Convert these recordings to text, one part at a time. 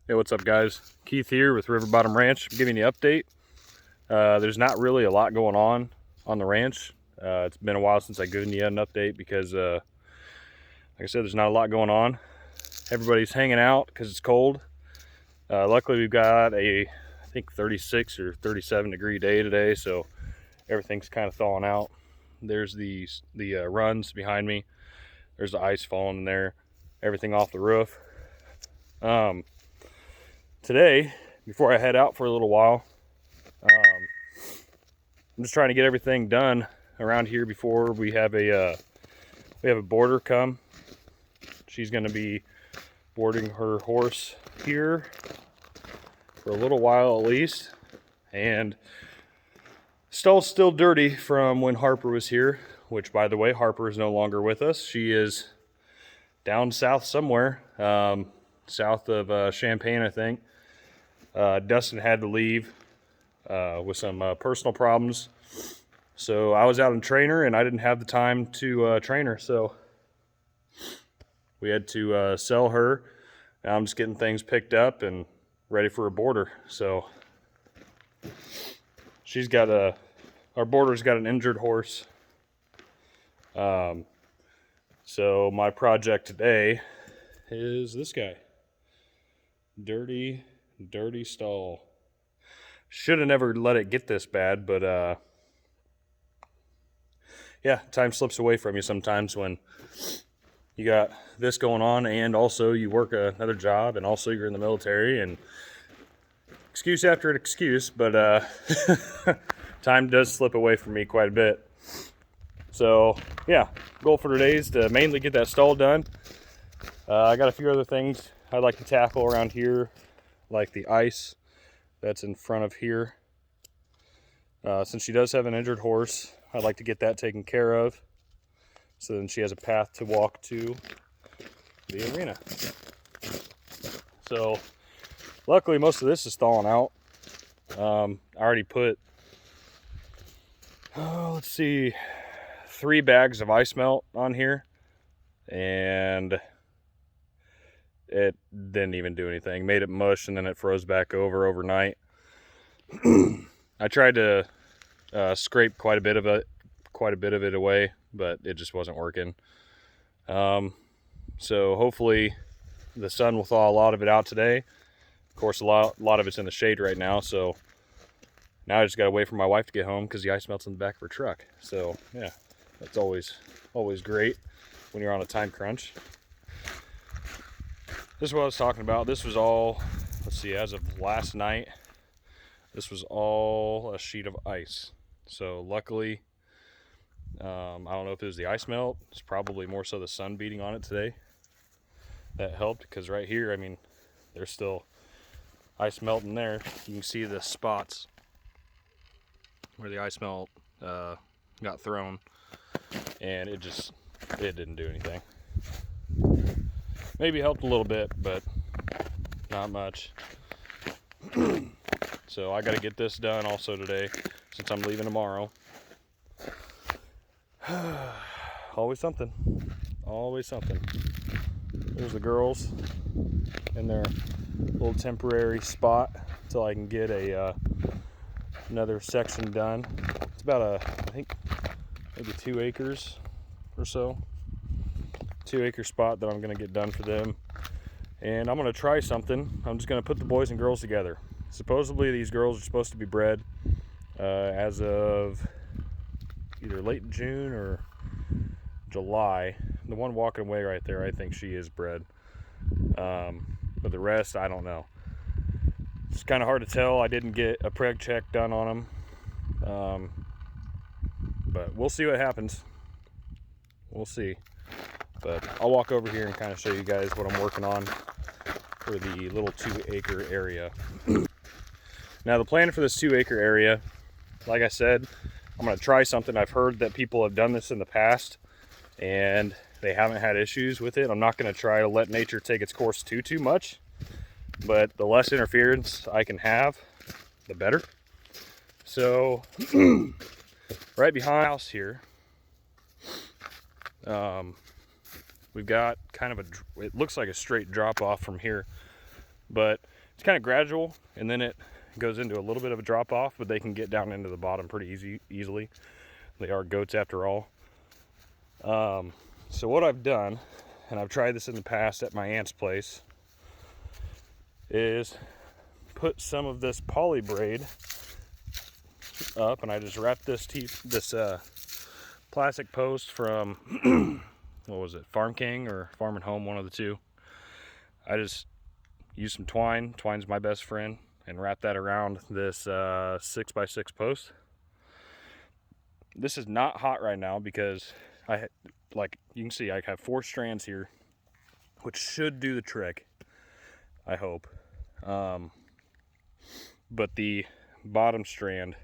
Hey, what's up guys? Keith here with River Bottom Ranch. I'm giving you an update. There's not really a lot going on the ranch. It's been a while since I've given you an update because, like I said, there's not a lot going on. Everybody's hanging out because it's cold. Luckily we've got I think 36 or 37 degree day today, so everything's kind of thawing out. There's the runs behind me. There's the ice falling in there, everything off the roof. Today, before I head out for a little while, I'm just trying to get everything done around here before we have a boarder come. She's going to be boarding her horse here for a little while at least, and stall's still dirty from when Harper was here, which, by the way, Harper is no longer with us. She is down south somewhere, south of Champaign, I think. Dustin had to leave with some personal problems, so I was out in trainer and I didn't have the time to train her, so we had to sell her. Now I'm just getting things picked up and ready for a boarder. So she's got our boarder's got an injured horse. So my project today is this guy. Dirty stall. Should have never let it get this bad, but yeah, time slips away from you sometimes when you got this going on and also you work another job and also you're in the military, and excuse after an excuse, but time does slip away from me quite a bit. So yeah, goal for today is to mainly get that stall done. I got a few other things I'd like to tackle around here, like the ice that's in front of here. Since she does have an injured horse, I'd like to get that taken care of, so then she has a path to walk to the arena. So luckily most of this is thawing out. I already put, let's see, 3 bags of ice melt on here, and it didn't even do anything. Made it mush and then it froze back over overnight. I tried to scrape quite a bit of it away, but it just wasn't working. So hopefully the sun will thaw a lot of it out today. Of course, a lot of it's in the shade right now, so now I just gotta wait for my wife to get home because the ice melts in the back of her truck. So yeah, that's always great when you're on a time crunch. This is what I was talking about. This was all, let's see, as of last night, this was all a sheet of ice. So luckily, I don't know if it was the ice melt. It's probably more so the sun beating on it today that helped, because right here, I mean, there's still ice melting there. You can see the spots where the ice melt got thrown, and it didn't do anything. Maybe helped a little bit, but not much. So I got to get this done also today, since I'm leaving tomorrow. Always something. There's the girls in their little temporary spot until I can get another section done. It's about I think maybe 2 acres or so. 2 acre spot that I'm going to get done for them. And I'm going to try something. I'm just going to put the boys and girls together. Supposedly these girls are supposed to be bred as of either late June or July. The one walking away right there, I think she is bred. But the rest, I don't know. It's kind of hard to tell. I didn't get a preg check done on them. But we'll see what happens. We'll see. But I'll walk over here and kind of show you guys what I'm working on for the little 2 acre area. Now the plan for this 2 acre area, like I said, I'm going to try something. I've heard that people have done this in the past and they haven't had issues with it. I'm not going to try to let nature take its course too much, but the less interference I can have, the better. So right behind the house here, we've got kind of it looks like a straight drop off from here, but it's kind of gradual, and then it goes into a little bit of a drop off, but they can get down into the bottom pretty easily. They are goats after all. So what I've done, and I've tried this in the past at my aunt's place, is put some of this poly braid up, and I just wrapped this plastic post from what was it, Farm King or Farm and Home, one of the two. I just used some twine. Twine's my best friend, and wrap that around this 6x6 post. This is not hot right now because like you can see, I have 4 strands here, which should do the trick, I hope. But the bottom strand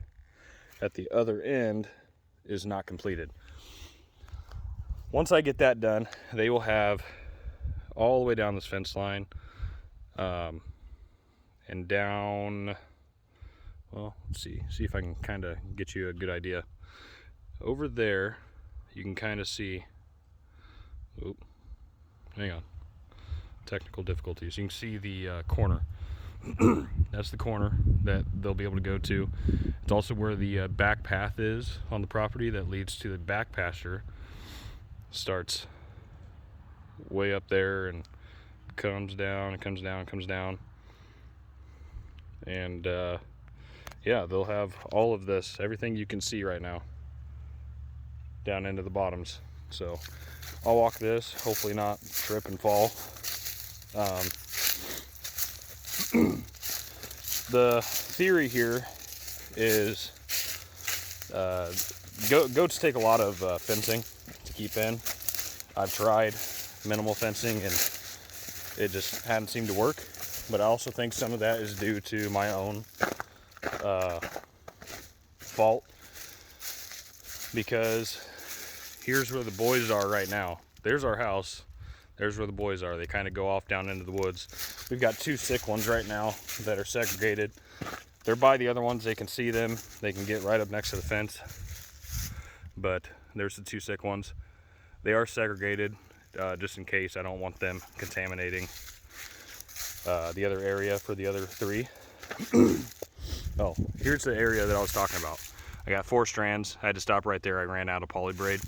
at the other end is not completed. Once I get that done, they will have all the way down this fence line, and down, well, let's see if I can kind of get you a good idea. Over there, you can kind of see, oop, hang on, technical difficulties. You can see the corner. That's the corner that they'll be able to go to. It's also where the back path is on the property that leads to the back pasture. Starts way up there and comes down and comes down and comes down. And yeah, they'll have all of this, everything you can see right now, down into the bottoms. So I'll walk this, hopefully not trip and fall. The theory here is goats take a lot of fencing to keep in. I've tried minimal fencing and it just hadn't seemed to work, but I also think some of that is due to my own fault, because here's where the boys are right now. There's our house. There's where the boys are. They kind of go off down into the woods. We've got 2 sick ones right now that are segregated. They're by the other ones. They can see them. They can get right up next to the fence. But there's the 2 sick ones. They are segregated just in case. I don't want them contaminating the other area for the other 3. Oh, here's the area that I was talking about. I got 4 strands. I had to stop right there. I ran out of poly braid.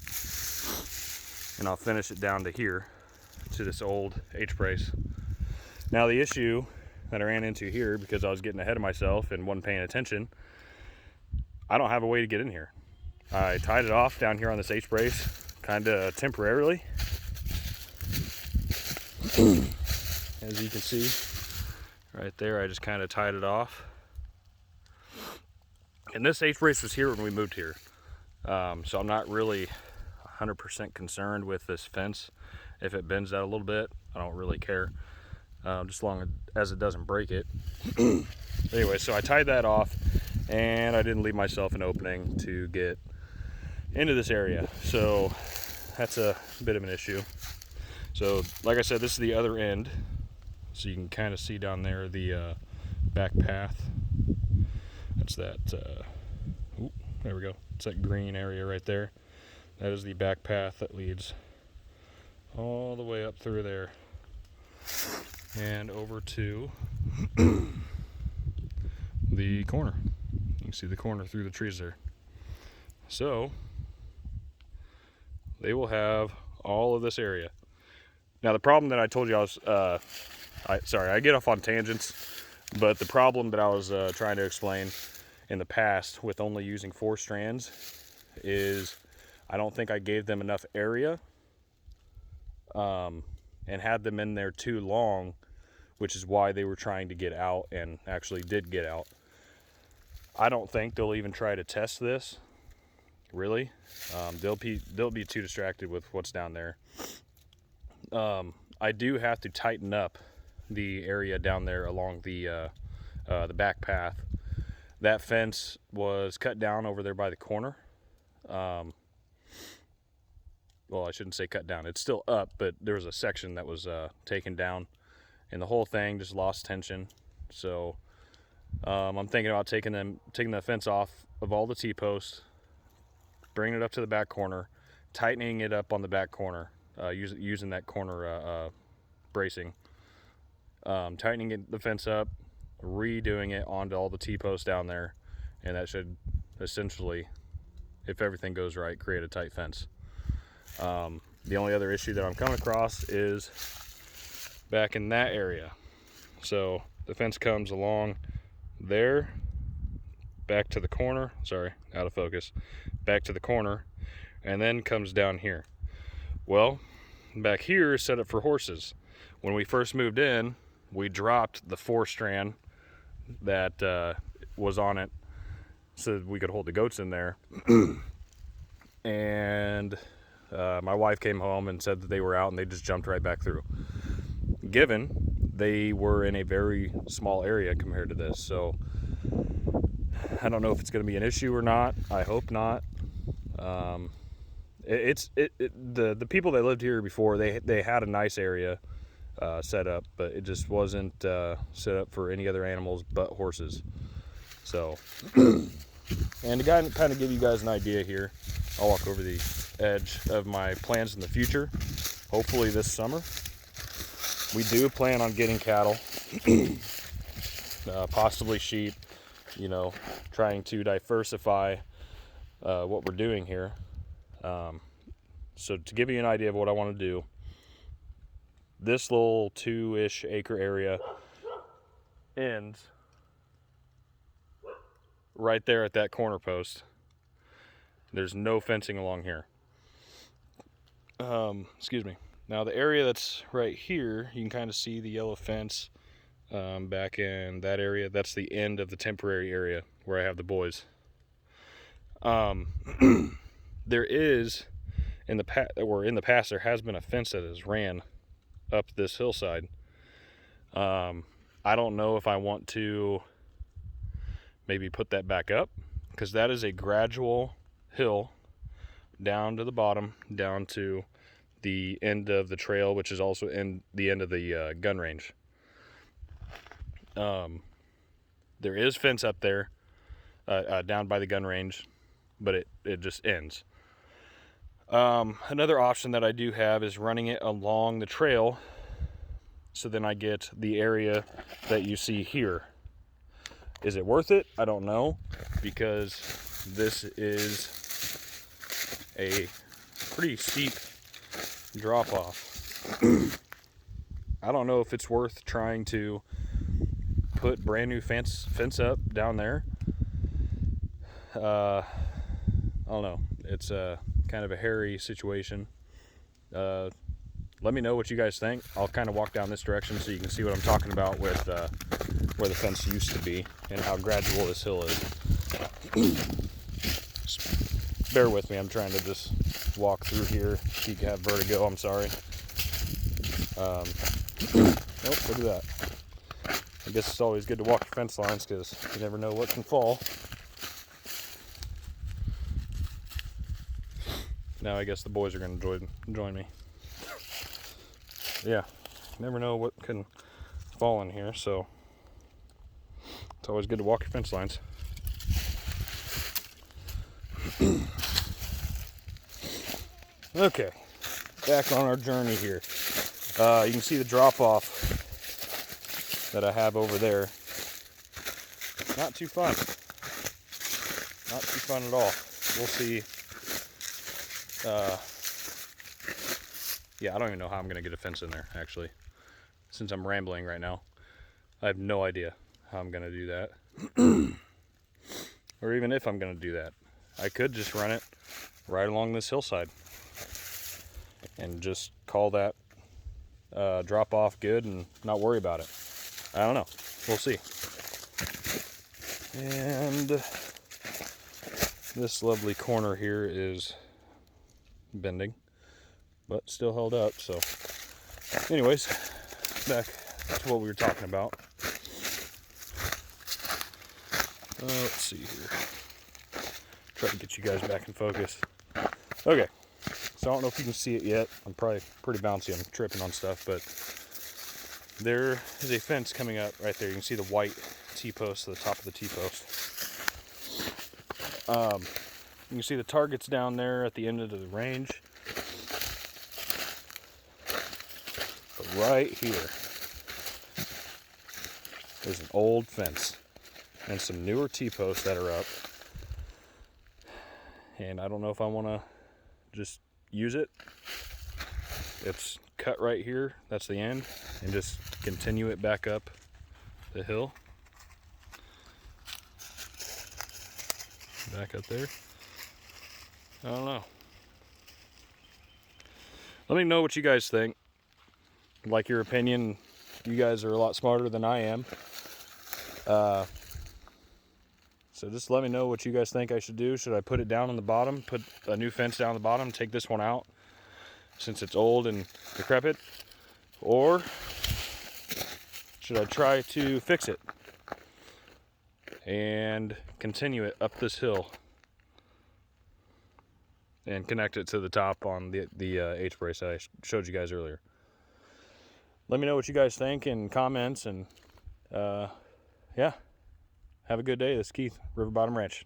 And I'll finish it down to here, to this old H-brace. Now the issue that I ran into here, because I was getting ahead of myself and wasn't paying attention, I don't have a way to get in here. I tied it off down here on this H-brace, kind of temporarily. As you can see, right there, I just kind of tied it off. And this H-brace was here when we moved here. So I'm not really 100% concerned with this fence. If it bends out a little bit, I don't really care, just as long as it doesn't break it. Anyway, so I tied that off, and I didn't leave myself an opening to get into this area. So that's a bit of an issue. So like I said, this is the other end. So you can kind of see down there the back path. That's that, ooh, there we go. It's that green area right there. That is the back path that leads all the way up through there and over to the corner. You can see the corner through the trees there. So they will have all of this area. Now the problem that I told you I was, sorry, I get off on tangents, but the problem that I was trying to explain in the past with only using 4 strands is I don't think I gave them enough area and had them in there too long, which is why they were trying to get out and actually did get out. I don't think they'll even try to test this, really. They'll be too distracted with what's down there. I do have to tighten up the area down there along the back path. That fence was cut down over there by the corner. Well, I shouldn't say cut down. It's still up, but there was a section that was taken down, and the whole thing just lost tension. So I'm thinking about taking the fence off of all the T-posts, bringing it up to the back corner, tightening it up on the back corner, using that corner bracing, tightening the fence up, redoing it onto all the T-posts down there, and that should essentially, if everything goes right, create a tight fence. The only other issue that I'm coming across is back in that area. So the fence comes along there, back to the corner, sorry, out of focus, back to the corner, and then comes down here. Well, back here is set up for horses. When we first moved in, we dropped the 4-strand that was on it so that we could hold the goats in there. And my wife came home and said that they were out, and they just jumped right back through. Given they were in a very small area compared to this, so I don't know if it's going to be an issue or not. I hope not. The people that lived here before, they had a nice area set up, but it just wasn't set up for any other animals but horses. So, and to kind of give you guys an idea here, I'll walk over the edge of my plans in the future. Hopefully this summer, we do plan on getting cattle, possibly sheep, you know, trying to diversify what we're doing here. So to give you an idea of what I want to do, this little 2-ish acre area ends right there at that corner post. There's no fencing along here. Excuse me. Now the area that's right here, you can kind of see the yellow fence back in that area. That's the end of the temporary area where I have the boys. There is, in the past, there has been a fence that has ran up this hillside. I don't know if I want to maybe put that back up, because that is a gradual hill down to the bottom, down to the end of the trail, which is also in the end of the gun range. There is fence up there down by the gun range, but it just ends. Another option that I do have is running it along the trail, so then I get the area that you see here. Is it worth it? I don't know, because this is a pretty steep drop off. I don't know if it's worth trying to put brand new fence up down there. I don't know. It's kind of a hairy situation. Let me know what you guys think. I'll kind of walk down this direction so you can see what I'm talking about with where the fence used to be and how gradual this hill is. Just bear with me. I'm trying to just walk through here. You can have vertigo. I'm sorry. Oh, look at that. I guess it's always good to walk your fence lines, because you never know what can fall. Now I guess the boys are going to join me. Yeah, you never know what can fall in here, so it's always good to walk your fence lines. Okay, back on our journey here. You can see the drop off that I have over there. Not too fun. Not too fun at all. We'll see. Yeah, I don't even know how I'm going to get a fence in there, actually. Since I'm rambling right now, I have no idea how I'm going to do that. Or even if I'm going to do that. I could just run it right along this hillside and just call that drop off good and not worry about it. I don't know. We'll see. And this lovely corner here is bending, but still held up. So anyways, back to what we were talking about. Let's see here. Try to get you guys back in focus. Okay, so I don't know if you can see it yet. I'm probably pretty bouncy. I'm tripping on stuff, but there is a fence coming up right there. You can see the white T-post at the top of the T-post. You can see the targets down there at the end of the range. But right here There's an old fence and some newer T-posts that are up. And I don't know if I want to just use it. It's cut right here, that's the end, and just continue it back up the hill. Back up there. I don't know. Let me know what you guys think. Like your opinion. You guys are a lot smarter than I am. So just let me know what you guys think I should do. Should I put it down on the bottom, put a new fence down on the bottom, take this one out since it's old and decrepit? Or should I try to fix it and continue it up this hill and connect it to the top on the H-brace that I showed you guys earlier? Let me know what you guys think in comments, and yeah, have a good day. This is Keith, River Bottom Ranch.